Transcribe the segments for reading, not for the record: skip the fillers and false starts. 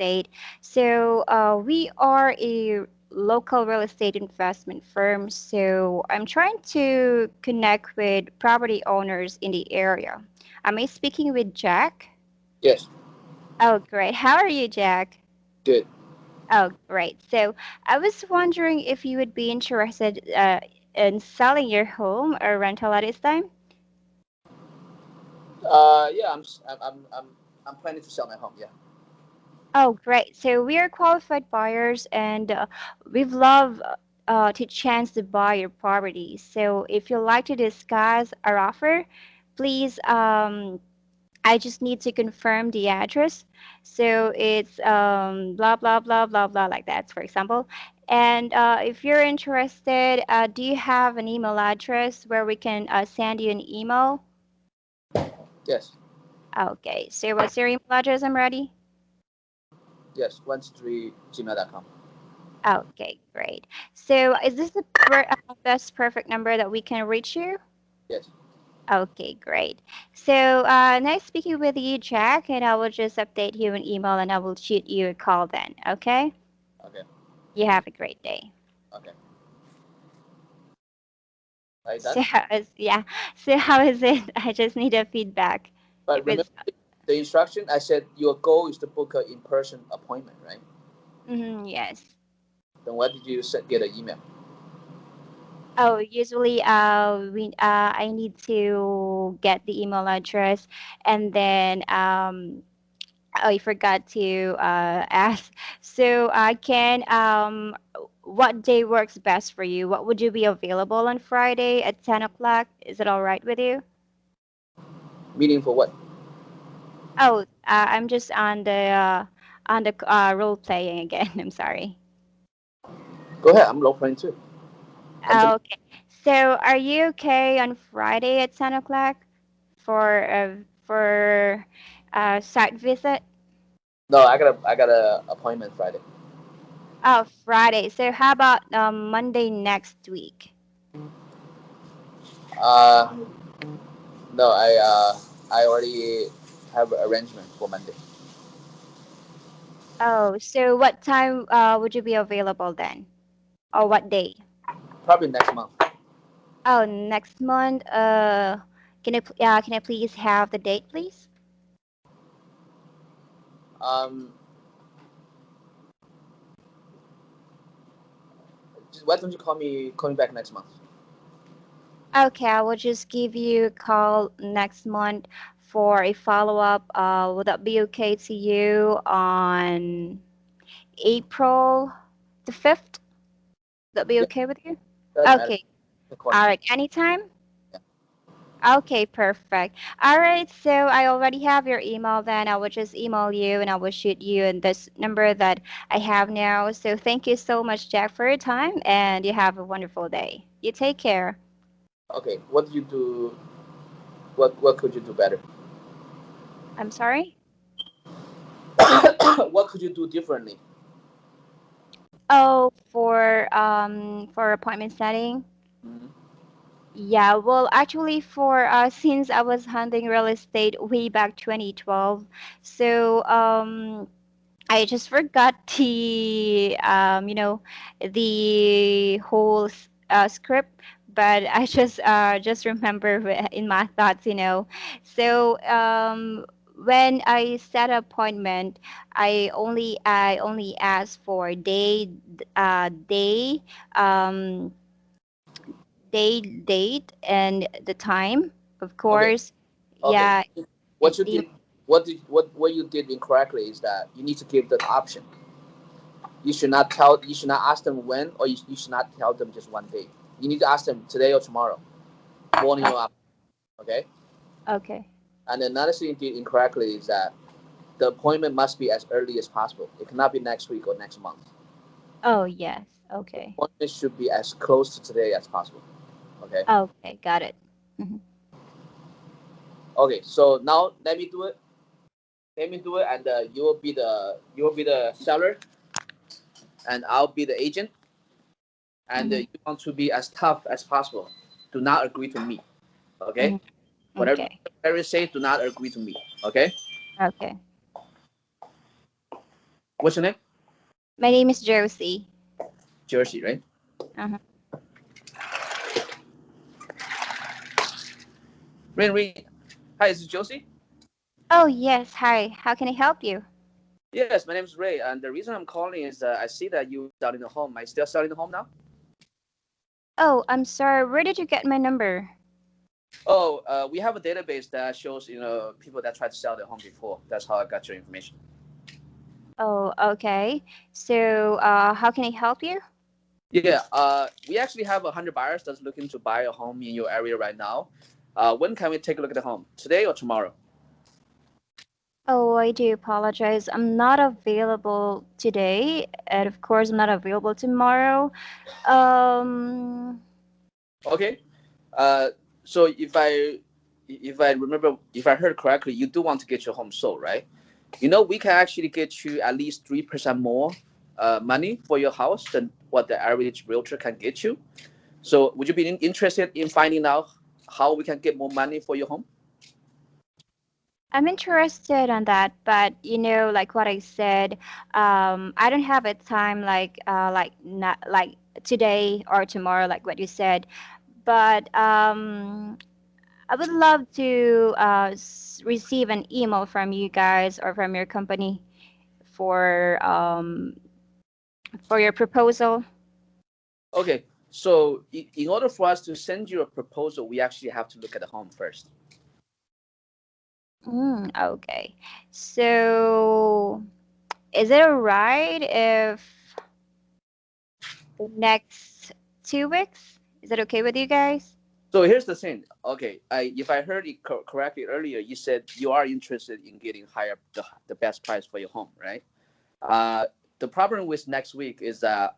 Estate. So we are a local real estate investment firm. So I'm trying to connect with property owners in the area. Am I speaking with Jack? Yes, Oh, great. How are you, Jack? good. Oh, great. So I was wondering if you would be interested in selling your home or rental at this time. Yeah, I'm planning to sell my home. Yeah. Oh, great. So we are qualified buyers and we've loved to chance to buy your property. So if you'd like to discuss our offer, please, I just need to confirm the address. So it's blah, blah, blah, blah, blah, like that, for example. And if you're interested, do you have an email address where we can send you an email? Yes. Okay. So what's your email address? I'm ready. Yes. 123gmail.com. Okay, great. So is this the best perfect number that we can reach you? Yes. Okay, great. So nice speaking with you, Jack, and I will just update you an email and I will shoot you a call then. Okay? Okay. You have a great day. Okay. Are you done? So how is yeah? So how is it? I just need a feedback. But If remember it's the instruction. I said your goal is to book an in-person appointment, right? yes. Then why did you get an email? Oh, usually I need to get the email address and then I forgot to ask. So, can what day works best for you? What would you be available on Friday at 10 o'clock? Is it all right with you? Meaning for what? Oh, I'm just on the role playing again. I'm sorry. Go ahead. I'm low playing too. Continue. Okay. So, are you okay on Friday at 10 o'clock for site visit? No, I got a appointment Friday. Oh, Friday. So, how about Monday next week? Uh, no, I already have an arrangement for Monday. Oh, so what time would you be available then? Or what day? Probably next month. Oh, next month. Can I please have the date, please? Um, why don't you call me back next month? Okay, I will just give you a call next month for a follow-up. Would that be okay to you on April the 5th? That be Yeah, okay with you? doesn't matter. Okay. You can call All anytime. right. Anytime? Yeah. Okay, perfect. All right, so I already have your email then. I will just email you and I will shoot you in this number that I have now. So thank you so much, Jack, for your time and you have a wonderful day. You take care. Okay. What did you do? What could you do better? I'm sorry? What could you do differently? Oh, for appointment setting. Hmm. Yeah, well, actually, for since I was hunting real estate way back 2012, so I just forgot the whole script, but I just remember in my thoughts, So when I set an appointment, I only ask for um, day, date, and the time, of Okay. course. Okay. Yeah, What you did, what you did incorrectly is that you need to give the option. You should not ask them when, or you should not tell them just one day. You need to ask them today or tomorrow, morning uh, or afternoon. Okay. okay. And another thing you did incorrectly is that the appointment must be as early as possible. It cannot be next week or next month. Oh, yes. The Okay. appointment should be as close to today as possible. Okay. Okay, got it. Mhm. Okay. So now let me do it. Let me do it, and you will be the seller, and I'll be the agent. And Mhm. you want to be as tough as possible. Do not agree to me. Okay. Mhm. Whatever Okay. whatever you say, do not agree to me. Okay. Okay. What's your name? My name is Josie. Jersey, right? Uh-huh. Ring, ring. Hi, is this Josie? Oh, yes. Hi. How can I help you? Yes, my name is Ray, and the reason I'm calling is I see that you are selling a home. Are you still selling the home now? Oh, I'm sorry. Where did you get my number? Oh, we have a database that shows people that tried to sell their home before. That's how I got your information. Oh, okay. So, how can I help you? Yeah, we actually have 100 buyers that's looking to buy a home in your area right now. When can we take a look at the home? Today or tomorrow? Oh, I do apologize. I'm not available today, and of course, I'm not available tomorrow. Um, Okay. Uh, so if I remember, if I heard correctly, you do want to get your home sold, right? We can actually get you at least 3% more money for your house than what the average realtor can get you. So would you be interested in finding out how we can get more money for your home? I'm interested on that, but like what I said, I don't have a time like not like today or tomorrow, like what you said. But I would love to receive an email from you guys or from your company for your proposal. Okay. So in order for us to send you a proposal, we actually have to look at the home first. Okay. So, is it alright if the next 2 weeks? Is that okay with you guys? So here's the thing. Okay, if I heard it correctly earlier, you said you are interested in getting higher the best price for your home, right? Uh, the problem with next week is that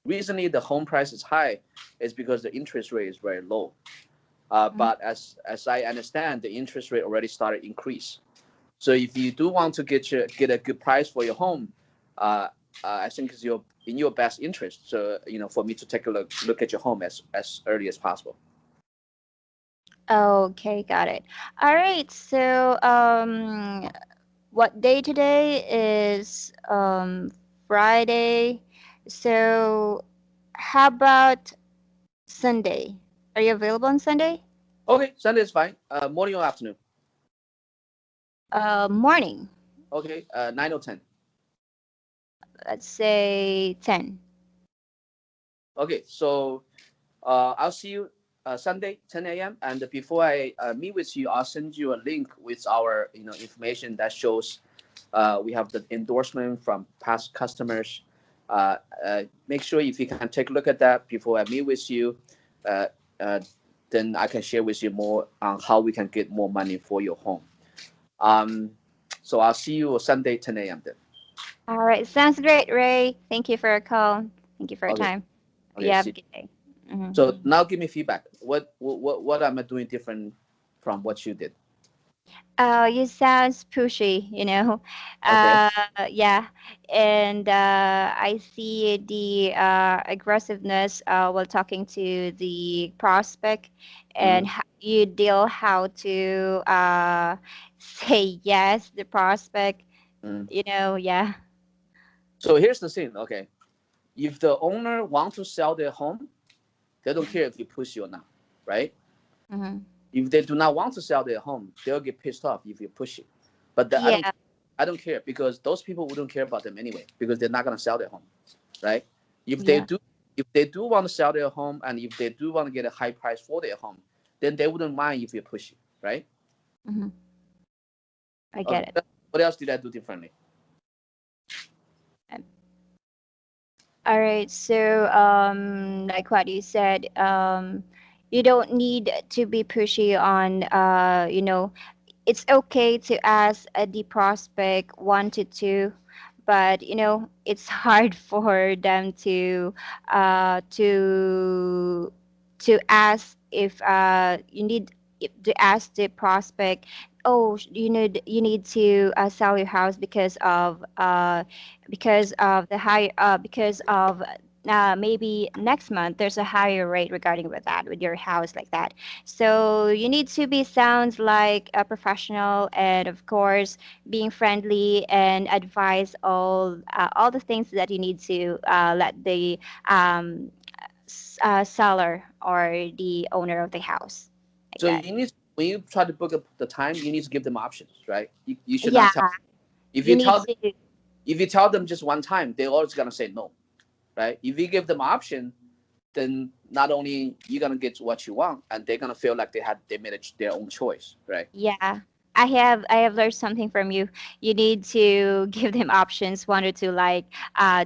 recently the home price is high, is because the interest rate is very low. Mhm. But as I understand, the interest rate already started increase. So if you do want to get a good price for your home, uh, I think it's in your best interest. So for me to take a look at your home as early as possible. Okay, got it. All right. So, what day today is Friday. So, how about Sunday? Are you available on Sunday? Okay, Sunday is fine. Morning or afternoon. Morning. Okay, 9 or 10. Let's say 10. Okay, so I'll see you Sunday 10 a.m. And before I meet with you, I'll send you a link with our information that shows we have the endorsement from past customers. Make sure if you can take a look at that before I meet with you, uh, uh, then I can share with you more on how we can get more money for your home. Um, so I'll see you Sunday 10 a.m. then. All right. Sounds great, Ray. Thank you for your call. Thank you for your Okay. time. You Okay. have See. a good day. Hmm. So now give me feedback. What am I doing different from what you did? Oh, you sounds pushy. Okay. Uh, yeah, and I see the aggressiveness while talking to the prospect, and Mm-hmm. you deal how to say yes the prospect. Mm-hmm. Yeah. So here's the thing. Okay. If the owner wants to sell their home, they don't care if you push it or not, right? Hmm. If they do not want to sell their home, they'll get pissed off if you push it. But Yeah. I don't care because those people wouldn't care about them anyway because they're not gonna sell their home, right? If they Yeah. do, if they do want to sell their home and if they do want to get a high price for their home, then they wouldn't mind if you push it, right? Hmm. I Okay. get it. What else did I do differently? All right, so like what you said, you don't need to be pushy on, it's okay to ask the prospect wanted to, but it's hard for them to ask if you need to ask the prospect, oh, you need to sell your house because of the high because of maybe next month there's a higher rate regarding with that with your house like that. So you need to be sounds like a professional, and of course being friendly and advise all the things that you need to let the um, seller or the owner of the house like So that. you need, when you try to book the time, you need to give them options, right? You should not Yeah, tell. If you you need tell them, to. if you tell them just one time, they're always gonna say no, right? If you give them option, then not only you're gonna get what you want, and they're gonna feel like they made their own choice, right? Yeah, I have learned something from you. You need to give them options, one or two, like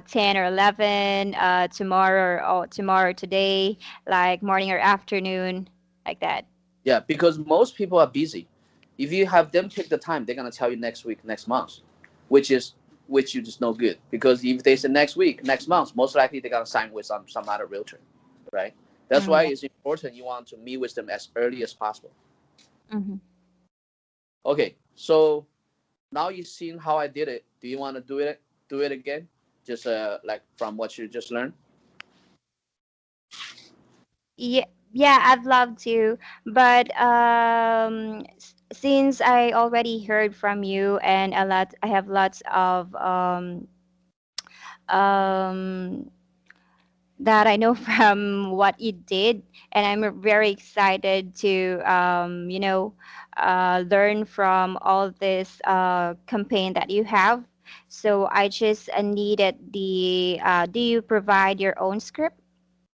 10 or 11, tomorrow or tomorrow today, like morning or afternoon, like that. Yeah, because most people are busy. If you have them take the time, they're gonna tell you next week, next month, which is which is just no good. Because if they say next week, next month, most likely they're gonna sign with some other realtor, right? That's Mm, why yeah. it's important you want to meet with them as early as possible. Hmm. Okay, so now you've seen how I did it. Do you want to do it again? Just like from what you just learned. Yeah, yeah, I'd love to, but since I already heard from you and I have lots of um, that I know from what you did, and I'm very excited to, learn from all this campaign that you have. So I just needed the. Do you provide your own script,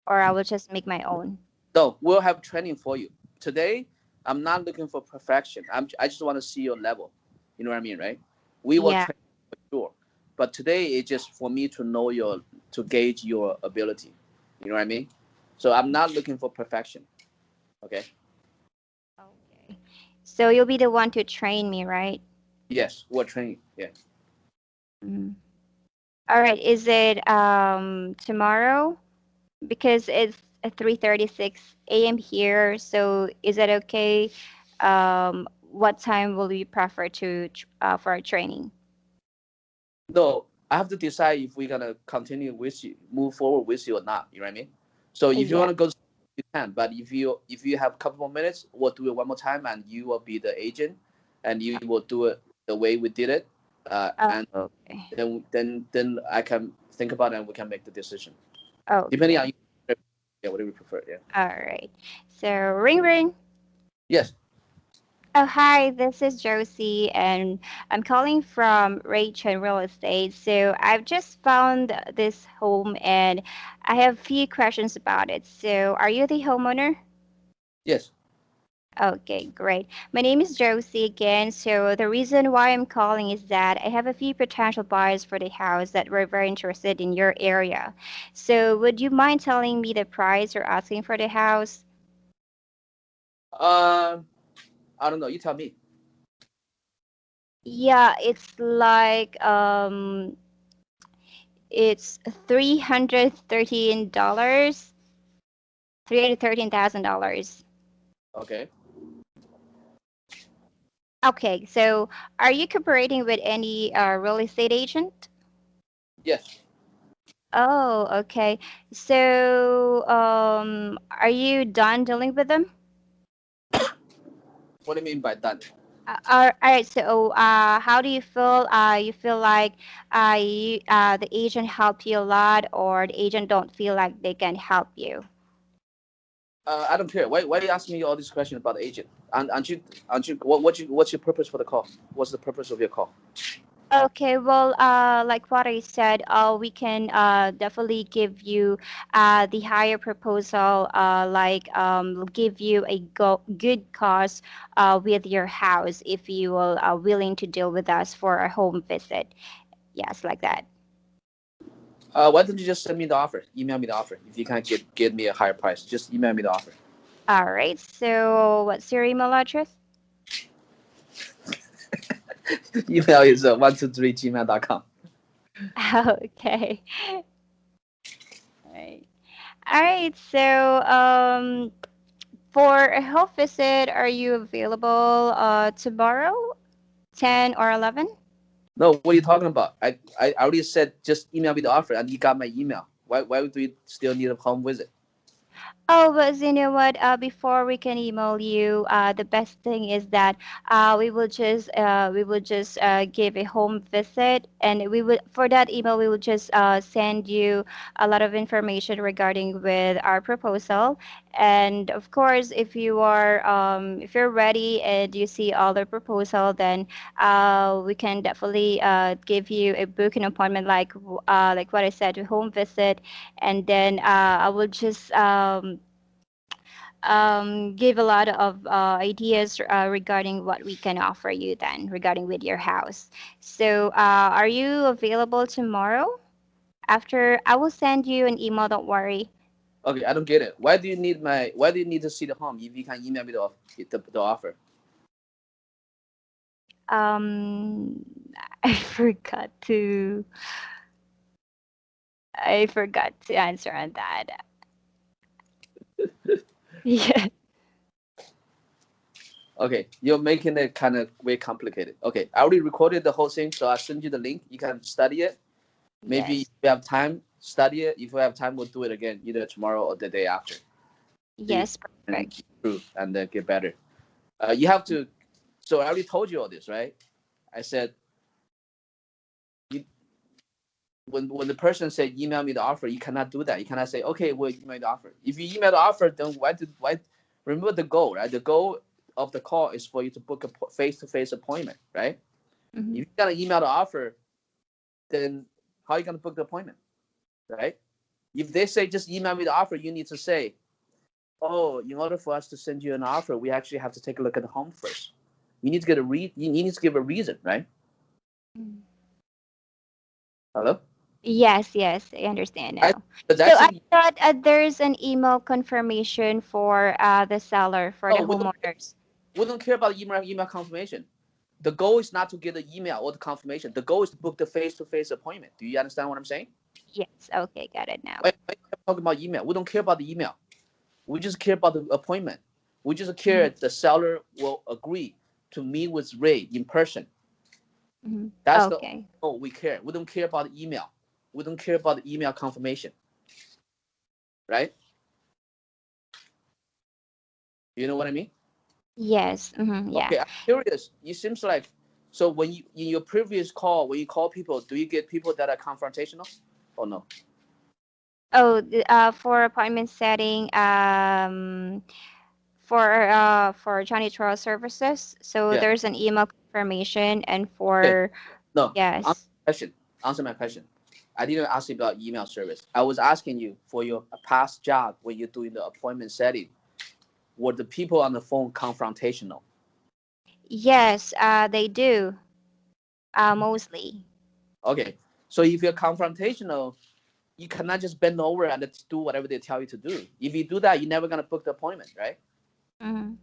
or I will just make my own? No, we'll have training for you. Today, I'm not looking for perfection. I just want to see your level. You know what I mean, right? We will Yeah. train for sure. But today it's just for me to know to gauge your ability. You know what I mean? So I'm not looking for perfection. Okay? Okay. So you'll be the one to train me, right? Yes, we're training. Yeah. Mm. All right. Is it tomorrow? Because it's 3:36 a.m. here. So is that okay? What time will you prefer for a training? No, I have to decide if we're gonna continue with you, move forward with you or not. You know what I mean? So if you Yeah. want to go, you can. But if you have a couple more minutes, we'll do it one more time, and you will be the agent, and you will do it the way we did it. And Okay. then I can think about it, and we can make the decision depending on Okay. you. Yeah, whatever you prefer. Yeah. All right. So ring ring. Yes. Oh, hi, this is Josie, and I'm calling from Chen Real Estate. So I've just found this home, and I have a few questions about it. So are you the homeowner? Yes. Okay, great. My name is Josie again. So the reason why I'm calling is that I have a few potential buyers for the house that were very interested in your area. So would you mind telling me the price you're asking for the house? Um, I don't know. You tell me. Yeah, it's $313, $313,000. Okay. Okay, so are you cooperating with any real estate agent? Yes. Oh, okay. So, are you done dealing with them? What do you mean by that? All right. So, how do you feel? You feel like the agent helped you a lot, or the agent don't feel like they can help you? I don't care. Why are you asking me all these questions about the agent? Aren't you what's your purpose for the call? What's the purpose of your call? Okay, well, like what I said, we can definitely give you the higher proposal, give you a good cost with your house if you will willing to deal with us for a home visit. Yes, like that. Why don't you just send me the offer? Email me the offer. If you can't get me a higher price, just email me the offer. All right. So, what's your email address? Email is 123gmail.com. Okay. All right. All right. So, for a home visit, are you available tomorrow? 10 or 11? No, what are you talking about? I already said just email me the offer, and you got my email. Why do we still need a home visit? Oh, but you know what? Before we can email you, the best thing is that we will just give a home visit, and we would for that email we will just send you a lot of information regarding with our proposal. And of course, if you're ready and you see all the proposal, then we can definitely give you a booking appointment, like what I said, a home visit, and then I will just give a lot of ideas regarding what we can offer you then regarding with your house. So, are you available tomorrow? After I will send you an email. Don't worry. Okay, I don't get it. Why do you need to see the home if you can email me the offer? Um, I forgot to I forgot to answer on that. Yeah. Okay, you're making it kind of way complicated. Okay, I already recorded the whole thing, so I'll send you the link. You can study it. Maybe if Yes. we have time, study it. If we have time, we'll do it again, either tomorrow or the day after, so you Yes. can Perfect. improve and get better. You have to. So I already told you all this, right? I said you, when the person said email me the offer, you cannot do that. You cannot say, okay, we'll email the offer. If you email the offer, then why remember the goal, right? The goal of the call is for you to book a face-to-face appointment, right? Hmm. If you're gonna email the offer, then how are you gonna book the appointment, right? If they say just email me the offer, you need to say, oh, in order for us to send you an offer, we actually have to take a look at the home first. You need to get a you need to give a reason, right? Hello, Yes, yes, I understand I, now. but So that's I in thought there's an email confirmation for the seller, for the no, homeowners. we don't care about email confirmation. The goal is not to get the email or the confirmation. The goal is to book the face-to-face appointment. Do you understand what I'm saying? Yes, okay, got it now. Why talking about email? We don't care about the email. We just care about the appointment. We just care Hmm. the seller will agree to meet with Ray in person. Hmm. That's the Okay. goal we care. We don't care about the email. We don't care about the email confirmation, right? You know what I mean? Yes. Hmm. Yeah. Okay, I'm curious. It seems like so when you in your previous call, when you call people, do you get people that are confrontational or no? Oh, for appointment setting, for janitorial services. So Yeah. there's an email confirmation, and Okay. for No. Answer yes, my question. Answer my question. I didn't ask you about email service. I was asking you for your past job when you're doing the appointment setting. Were the people on the phone confrontational? yes, they do, mostly. Okay. So if you're confrontational, you cannot just bend over and do whatever they tell you to do. If you do that, you're never gonna book the appointment, right? Hmm.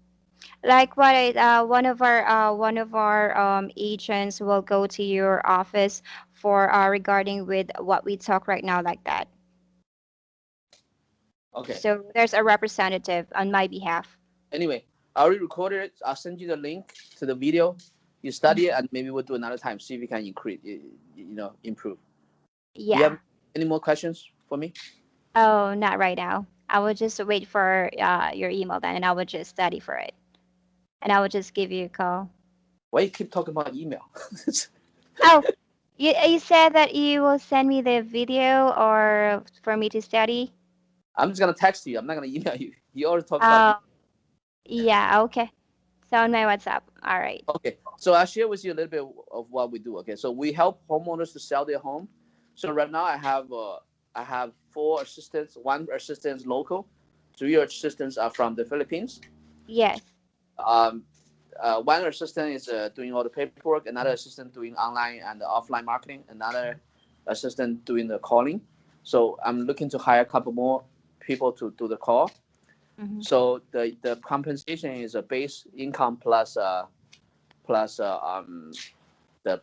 Like what one of our agents will go to your office for regarding with what we talk right now, like that. Okay. So there's a representative on my behalf. Anyway, I already recorded it. I'll send you the link to the video. You study it, and maybe we'll do another time. See if we can increase, improve. Do you Yeah. have any more questions for me? Oh, not right now. I will just wait for your email then, and I will just study for it, and I will just give you a call. Why you keep talking about email? Oh, you said that you will send me the video or for me to study. I'm just gonna text you. I'm not gonna email you. You already talk about email. Oh, yeah. Okay. So on my WhatsApp. All right. Okay, so I'll share with you a little bit of what we do. Okay, so we help homeowners to sell their home. So right now I have four assistants. One assistant is local, three assistants are from the Philippines. Yes. Um, one assistant is doing all the paperwork. Another assistant doing online and offline marketing. Another assistant doing the calling. So I'm looking to hire a couple more people to do the call. Hmm. So the compensation is a base income plus the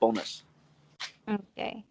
bonus. Okay.